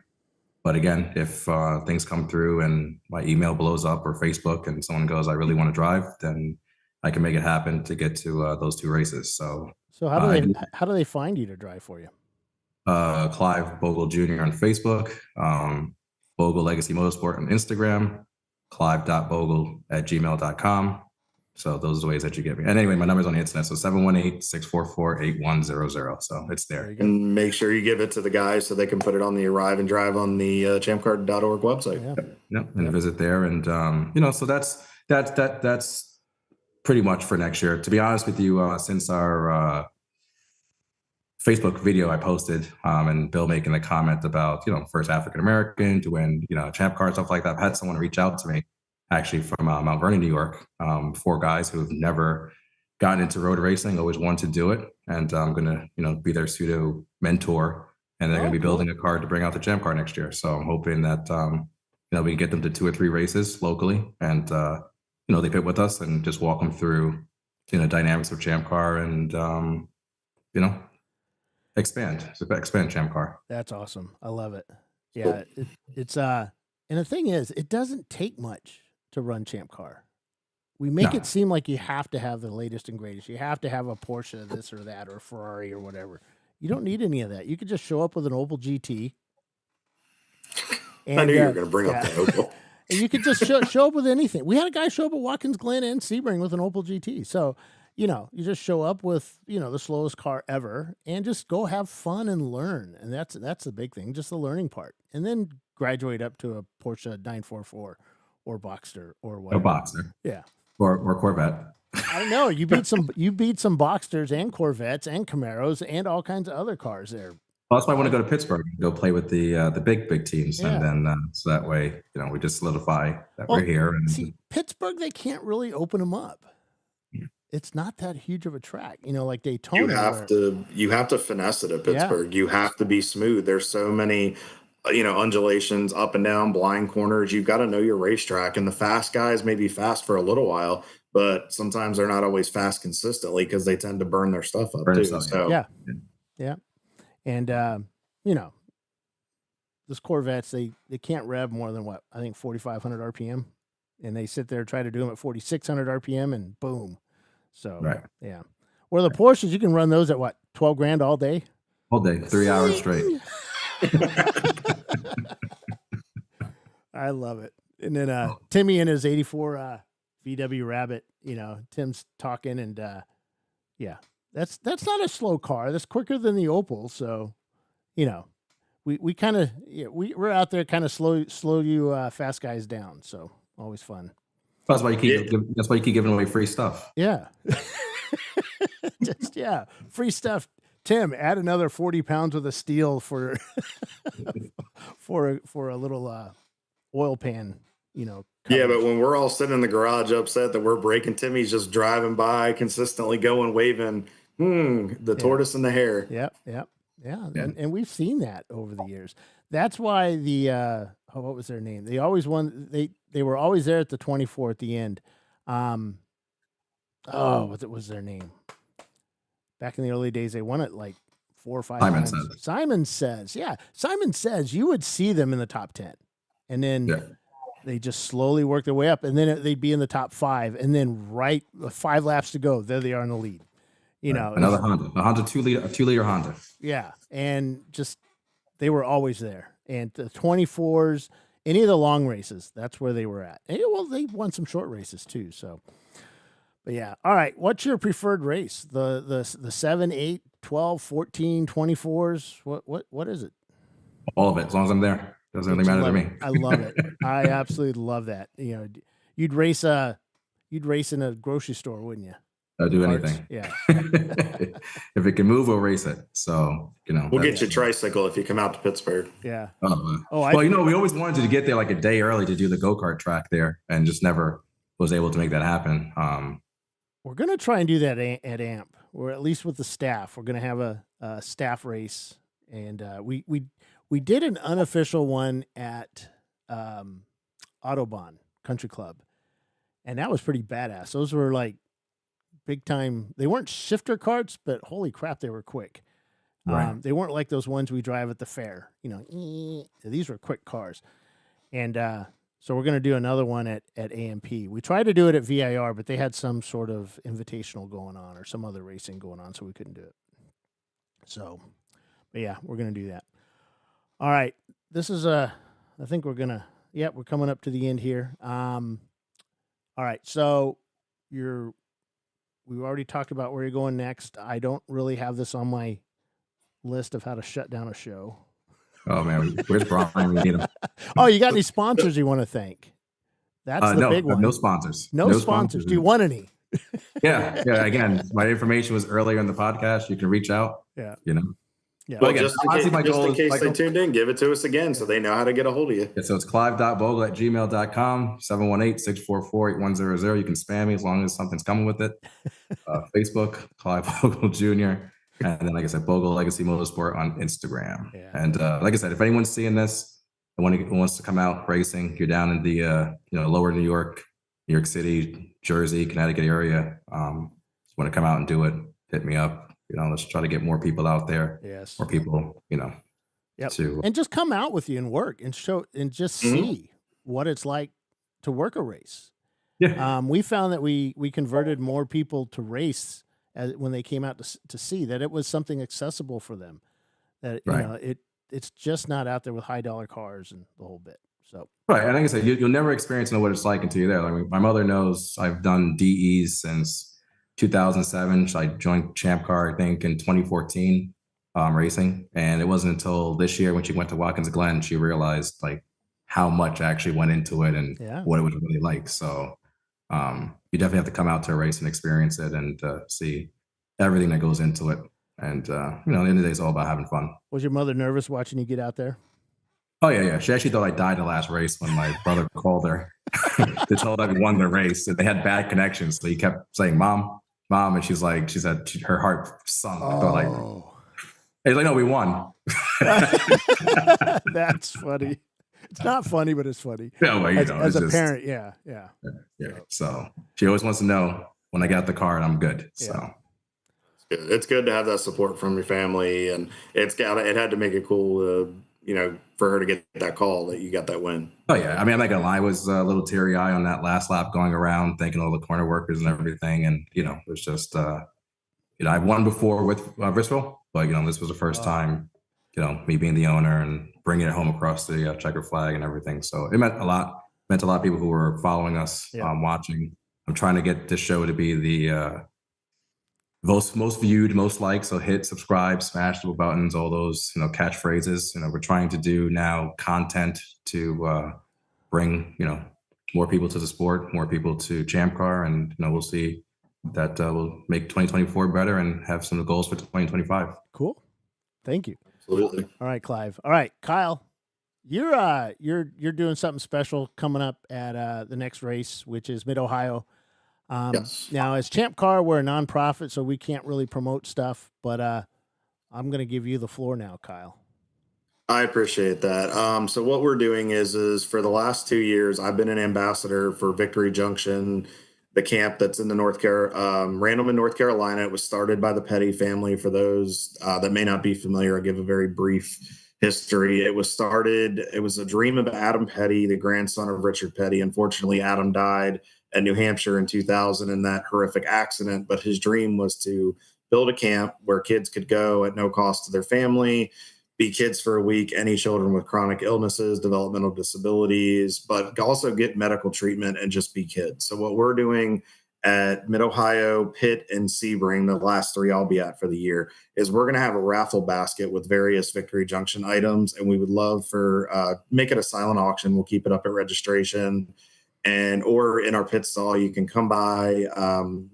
but again, if things come through and my email blows up or Facebook and someone goes, I really want to drive, then I can make it happen to get to those 2 races. So how do they find you to drive for you? Clive Bogle Jr. on Facebook, Bogle Legacy Motorsport on Instagram, clive.bogle@gmail.com. So those are the ways that you get me. And anyway, my number's on the internet. So 718-644-8100. So it's there. And make sure you give it to the guys so they can put it on the Arrive and Drive on the ChampCar.org website. And visit there. And, so that's pretty much for next year. To be honest with you, since our Facebook video I posted, and Bill making a comment about, first African-American to win, ChampCar, stuff like that. I've had someone reach out to me actually from Mount Vernon, New York, 4 guys who have never gotten into road racing, always wanted to do it. And I'm going to, be their pseudo mentor, and they're going to be building a car to bring out the ChampCar next year. So I'm hoping that, we can get them to 2 or 3 races locally and, they pit with us and just walk them through, dynamics of ChampCar and, expand ChampCar. That's awesome. I love it. Yeah. It's and the thing is, it doesn't take much to run ChampCar. We make it seem like you have to have the latest and greatest. You have to have a Porsche, this or that, or a Ferrari or whatever. You don't need any of that. You could just show up with an Opel GT. And, I knew you were going to bring up the Opel. And you could just show up with anything. We had a guy show up at Watkins Glen and Sebring with an Opel GT. So, you just show up with, the slowest car ever and just go have fun and learn. And that's the big thing, just the learning part. And then graduate up to a Porsche 944 or Boxster or whatever. A Boxster. Yeah. Or Corvette. I don't know. You beat some Boxsters and Corvettes and Camaros and all kinds of other cars there. Well, that's why I want to go to Pittsburgh and go play with the big teams. Yeah. And then so that way, we just solidify that we're here. And see, Pittsburgh, they can't really open them up. It's not that huge of a track, like Daytona. You have to finesse it at Pittsburgh. Yeah. You have to be smooth. There's so many, undulations up and down, blind corners. You've got to know your racetrack. And the fast guys may be fast for a little while, but sometimes they're not always fast consistently because they tend to burn their stuff up too. So yeah. And those Corvettes, they can't rev more than 4,500 RPM, and they sit there try to do them at 4,600 RPM, and boom. So yeah. Or the Porsches, you can run those at what, $12,000 all day? All day, 3 hours straight. I love it. And then Timmy and his 84 VW Rabbit, Tim's talking, and that's not a slow car. That's quicker than the Opel. So, we kind of we're out there kind of slow you fast guys down. So always fun. That's why you keep giving away free stuff. Yeah. Free stuff. Tim, add another 40 pounds with a steel for for a little oil pan, coverage. Yeah, but when we're all sitting in the garage upset that we're breaking, Timmy's just driving by, consistently going, waving, the tortoise and the hare. Yep. Yeah. And we've seen that over the years. That's why the what was their name? They always won. They were always there at the 24 at the end. What was their name? Back in the early days, they won it like 4 or 5 times. Simon Says. Yeah. Simon Says you would see them in the top 10. And then they just slowly work their way up. And then they'd be in the top 5. And then 5 laps to go, there they are in the lead. Another Honda, a Honda 2-liter Honda. Yeah. And just, they were always there. And the 24s, any of the long races, that's where they were at. And, they won some short races too. So, but yeah. All right. What's your preferred race? The 7, 8, 12, 14, 24s? What is it? All of it. As long as I'm there. Doesn't really matter to me. I love it. I absolutely love that. You'd race in a grocery store, wouldn't you? I'll do anything. Yeah. If it can move, we'll race it. So, we'll get you a tricycle if you come out to Pittsburgh. Yeah. We always wanted to get there like a day early to do the go-kart track there and just never was able to make that happen. We're going to try and do that at AMP, or at least with the staff. We're going to have a staff race, and we We did an unofficial one at Autobahn Country Club, and that was pretty badass. Those were like big time. They weren't shifter carts, but holy crap, they were quick. Right. They weren't like those ones we drive at the fair. These were quick cars. And so we're going to do another one at AMP. We tried to do it at VIR, but they had some sort of invitational going on or some other racing going on, so we couldn't do it. So, but yeah, we're going to do that. All right. This is I think we're going to, we're coming up to the end here. All right. So we've already talked about where you're going next. I don't really have this on my list of how to shut down a show. Oh man, where's Brian? We need him. Oh, you got any sponsors you want to thank? That's the big one. No sponsors. No sponsors. Do you want any? Yeah. Again, my information was earlier in the podcast. You can reach out. Yeah. Yeah. Well, again, just in case they tuned in, give it to us again so they know how to get a hold of you. Yeah, so it's clive.bogle@gmail.com, 718-644-8100. You can spam me as long as something's coming with it. Facebook, Clive Bogle Jr. And then, like I said, Bogle Legacy Motorsport on Instagram. Yeah. And like I said, if anyone's seeing this and wants to come out racing, you're down in the lower New York City, Jersey, Connecticut area, just want to come out and do it, hit me up. Let's try to get more people out there. Yes. More people, Yep. to and just come out with you and work and show and just see what it's like to work a race. Yeah. We found that we converted more people to race when they came out to see that it was something accessible for them. That it's just not out there with high dollar cars and the whole bit. So right, and like I said, you'll never experience what it's like until you're there. Like my mother knows I've done DEs since 2007. So I joined ChampCar, I think, in 2014, racing, and it wasn't until this year when she went to Watkins Glen she realized like how much actually went into it and what it was really like. So you definitely have to come out to a race and experience it and see everything that goes into it. And at the end of the day, it's all about having fun. Was your mother nervous watching you get out there? Oh yeah. She actually thought I died in the last race when my brother called her to tell that we won the race. And they had bad connections, so he kept saying, "Mom," and she said her heart sunk. Oh. He's like, "No, we won." That's funny. It's not funny, but it's funny. Yeah, well, as a parent, yeah. So she always wants to know when I got the car and I'm good. Yeah. So it's good to have that support from your family, and it had to make it cool, for her to get that call that you got that win. Oh yeah, I mean, I'm not gonna lie, I was a little teary eye on that last lap going around, thanking all the corner workers and everything, and it was just, I've won before with Bristol, but this was the first time, me being the owner and bringing it home across the checker flag and everything. So it meant a lot. Meant a lot of people who were following us, watching. I'm trying to get this show to be the most viewed, most liked. So hit subscribe, smash the buttons, all those catchphrases. We're trying to do now content to bring more people to the sport, more people to ChampCar, and we'll see that we'll make 2024 better and have some goals for 2025. Cool. Thank you. Absolutely. All right, Clive. All right, Kyle. You're doing something special coming up at the next race, which is Mid Ohio. Yes. Now, as ChampCar, we're a nonprofit, so we can't really promote stuff. But I'm going to give you the floor now, Kyle. I appreciate that. So what we're doing is for the last 2 years, I've been an ambassador for Victory Junction, the camp that's in the Randleman, North Carolina. It was started by the Petty family. For those that may not be familiar, I'll give a very brief history. It was a dream of Adam Petty, the grandson of Richard Petty. Unfortunately, Adam died at New Hampshire in 2000 in that horrific accident, but his dream was to build a camp where kids could go at no cost to their family, be kids for a week, any children with chronic illnesses, developmental disabilities, but also get medical treatment and just be kids. So what we're doing at Mid-Ohio, Pitt, and Sebring, the last 3 I'll be at for the year, is we're going to have a raffle basket with various Victory Junction items, and we would love for make it a silent auction. We'll keep it up at registration, or in our pit stall, you can come by,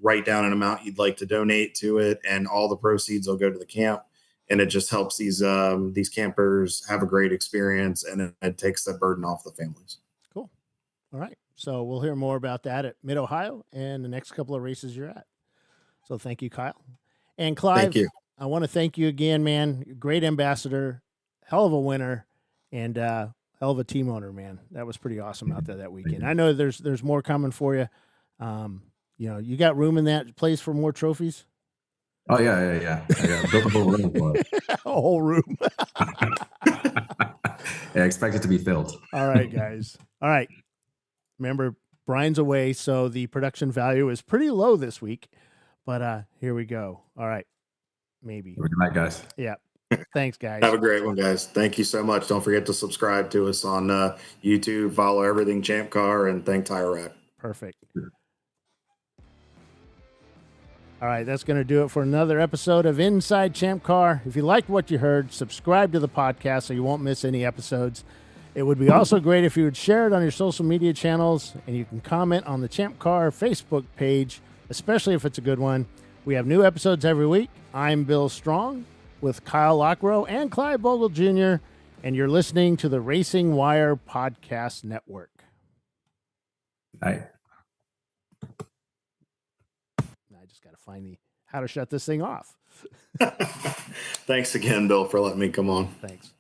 write down an amount you'd like to donate to it, and all the proceeds will go to the camp. And it just helps these campers have a great experience, and it takes the burden off the families. Cool. All right. So we'll hear more about that at Mid-Ohio and the next couple of races you're at. So thank you, Kyle. And Clive, Thank you. I want to thank you again, man. Great ambassador. hell of a winner and hell of a team owner, man. That was pretty awesome out there that weekend. I know there's more coming for you. You got room in that place for more trophies? Oh yeah. I got built a whole room for it. A whole room. I expect it to be filled. All right, guys. All right. Remember, Brian's away, so the production value is pretty low this week. But here we go. All right. Maybe. Good night, guys. Yeah. Thanks, guys. Have a great one, guys. Thank you so much. Don't forget to subscribe to us on YouTube. Follow everything ChampCar, and thank Tire Rack. Perfect. All right, that's going to do it for another episode of Inside ChampCar. If you liked what you heard, subscribe to the podcast so you won't miss any episodes. It would be also great if you would share it on your social media channels, and you can comment on the ChampCar Facebook page, especially if it's a good one. We have new episodes every week. I'm Bill Strong with Kyle Lockrow and Clive Bogle Jr., and you're listening to the Racing Wire Podcast Network. Night. I just got to find how to shut this thing off. Thanks again, Bill, for letting me come on. Thanks.